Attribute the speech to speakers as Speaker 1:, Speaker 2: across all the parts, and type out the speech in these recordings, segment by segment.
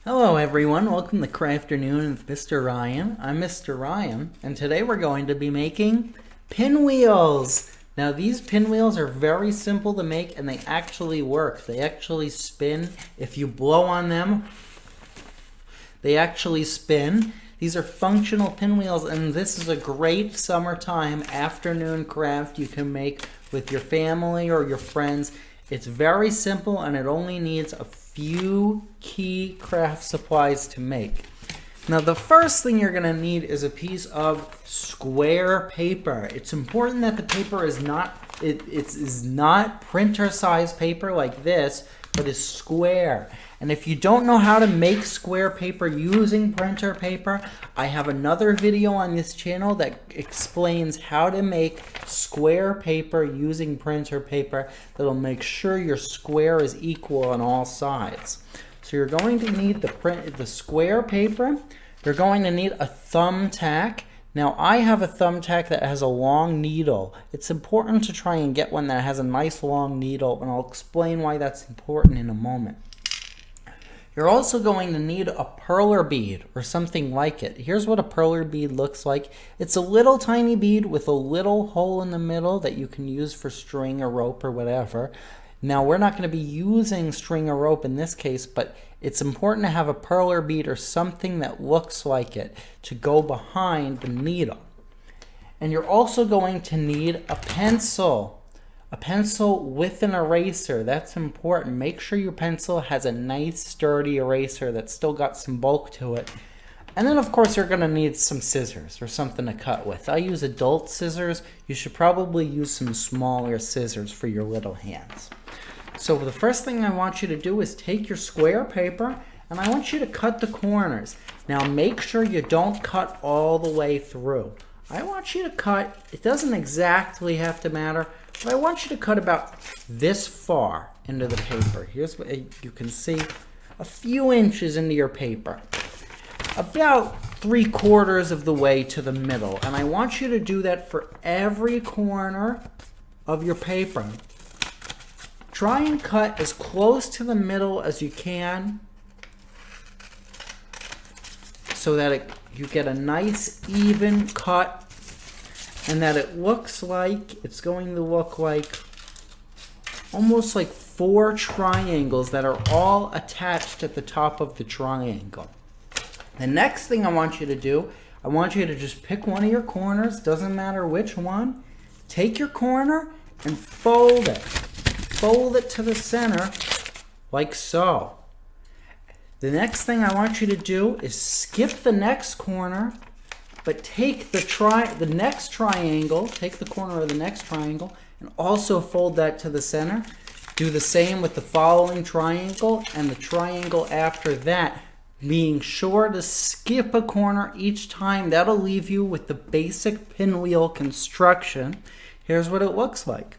Speaker 1: Hello everyone, welcome to Crafternoon with Mr. Ryan. I'm Mr. Ryan, and today we're going to be making pinwheels. Now these pinwheels are very simple to make and they actually work. They actually spin. If you blow on them, they actually spin. These are functional pinwheels, and this is a great summertime afternoon craft you can make with your family or your friends. It's very simple and it only needs a few key craft supplies to make. Now the first thing you're going to need is a piece of square paper. It's important that the paper is not printer size paper like this, but is square. And if you don't know how to make square paper using printer paper, I have another video on this channel that explains how to make square paper using printer paper that'll make sure your square is equal on all sides. So you're going to need the square paper. You're going to need a thumbtack. Now I have a thumbtack that has a long needle. It's important to try and get one that has a nice long needle, and I'll explain why that's important in a moment. You're also going to need a perler bead or something like it. Here's what a perler bead looks like. It's a little tiny bead with a little hole in the middle that you can use for string or rope or whatever. Now we're not going to be using string or rope in this case, but it's important to have a perler bead or something that looks like it to go behind the needle. And you're also going to need a pencil. A pencil with an eraser. That's important. Make sure your pencil has a nice sturdy eraser that's still got some bulk to it. And then of course you're going to need some scissors or something to cut with. I use adult scissors. You should probably use some smaller scissors for your little hands. So the first thing I want you to do is take your square paper and I want you to cut the corners. Now make sure you don't cut all the way through. I want you to cut, it doesn't exactly have to matter, but I want you to cut about this far into the paper. Here's what you can see, a few inches into your paper. About 3/4 of the way to the middle. And I want you to do that for every corner of your paper. Try and cut as close to the middle as you can so that you get a nice even cut and that it looks like, it's going to look like almost like 4 triangles that are all attached at the top of the triangle. The next thing I want you to do, I want you to just pick one of your corners, doesn't matter which one, take your corner and fold it. Fold it to the center like so. The next thing I want you to do is skip the next corner, but take the next triangle, take the corner of the next triangle, and also fold that to the center. Do the same with the following triangle and the triangle after that, being sure to skip a corner each time. That'll leave you with the basic pinwheel construction. Here's what it looks like.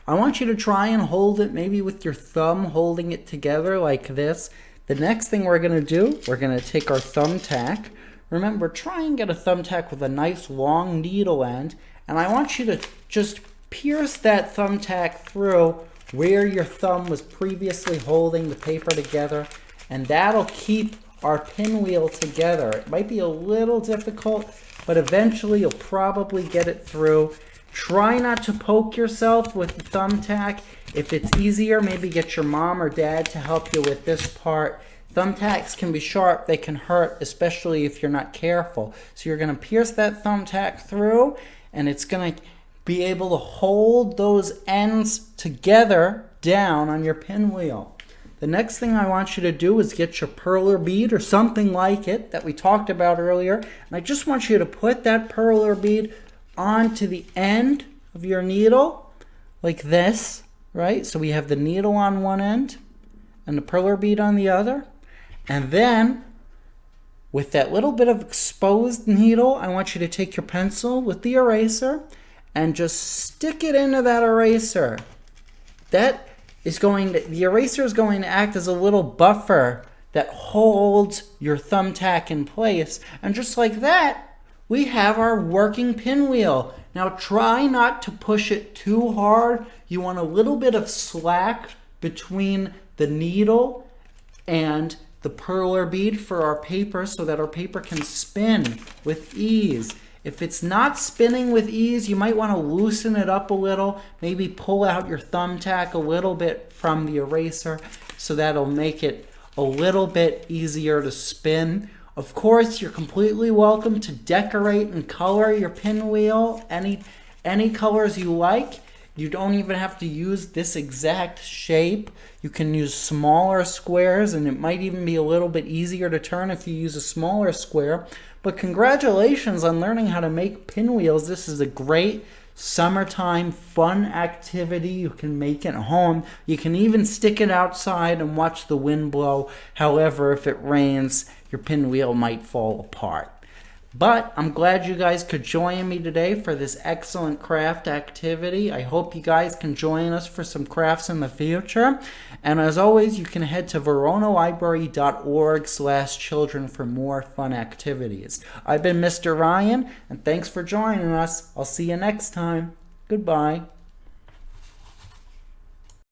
Speaker 1: I want you to try and hold it maybe with your thumb, holding it together like this. The next thing we're going to do, we're going to take our thumbtack. Remember, try and get a thumbtack with a nice long needle end. And I want you to just pierce that thumbtack through where your thumb was previously holding the paper together. And that'll keep our pinwheel together. It might be a little difficult, but eventually you'll probably get it through. Try not to poke yourself with the thumbtack. If it's easier, maybe get your mom or dad to help you with this part. Thumbtacks can be sharp, they can hurt, especially if you're not careful. So you're going to pierce that thumbtack through, and it's going to be able to hold those ends together down on your pinwheel. The next thing I want you to do is get your perler bead or something like it that we talked about earlier. And I just want you to put that perler bead onto the end of your needle like this, right? So we have the needle on one end and the perler bead on the other. And then with that little bit of exposed needle, I want you to take your pencil with the eraser and just stick it into that eraser. The eraser is going to act as a little buffer that holds your thumbtack in place. And just like that, we have our working pinwheel. Now try not to push it too hard. You want a little bit of slack between the needle and the perler bead for our paper so that our paper can spin with ease. If it's not spinning with ease, you might want to loosen it up a little. Maybe pull out your thumbtack a little bit from the eraser so that'll make it a little bit easier to spin. Of course, you're completely welcome to decorate and color your pinwheel any colors you like. You don't even have to use this exact shape. You can use smaller squares, and it might even be a little bit easier to turn if you use a smaller square. But congratulations on learning how to make pinwheels. This is a great summertime fun activity you can make at home. You can even stick it outside and watch the wind blow. However, if it rains, your pinwheel might fall apart. But I'm glad you guys could join me today for this excellent craft activity. I hope you guys can join us for some crafts in the future. And as always, you can head to veronalibrary.org/children for more fun activities. I've been Mr. Ryan, and thanks for joining us. I'll see you next time. Goodbye.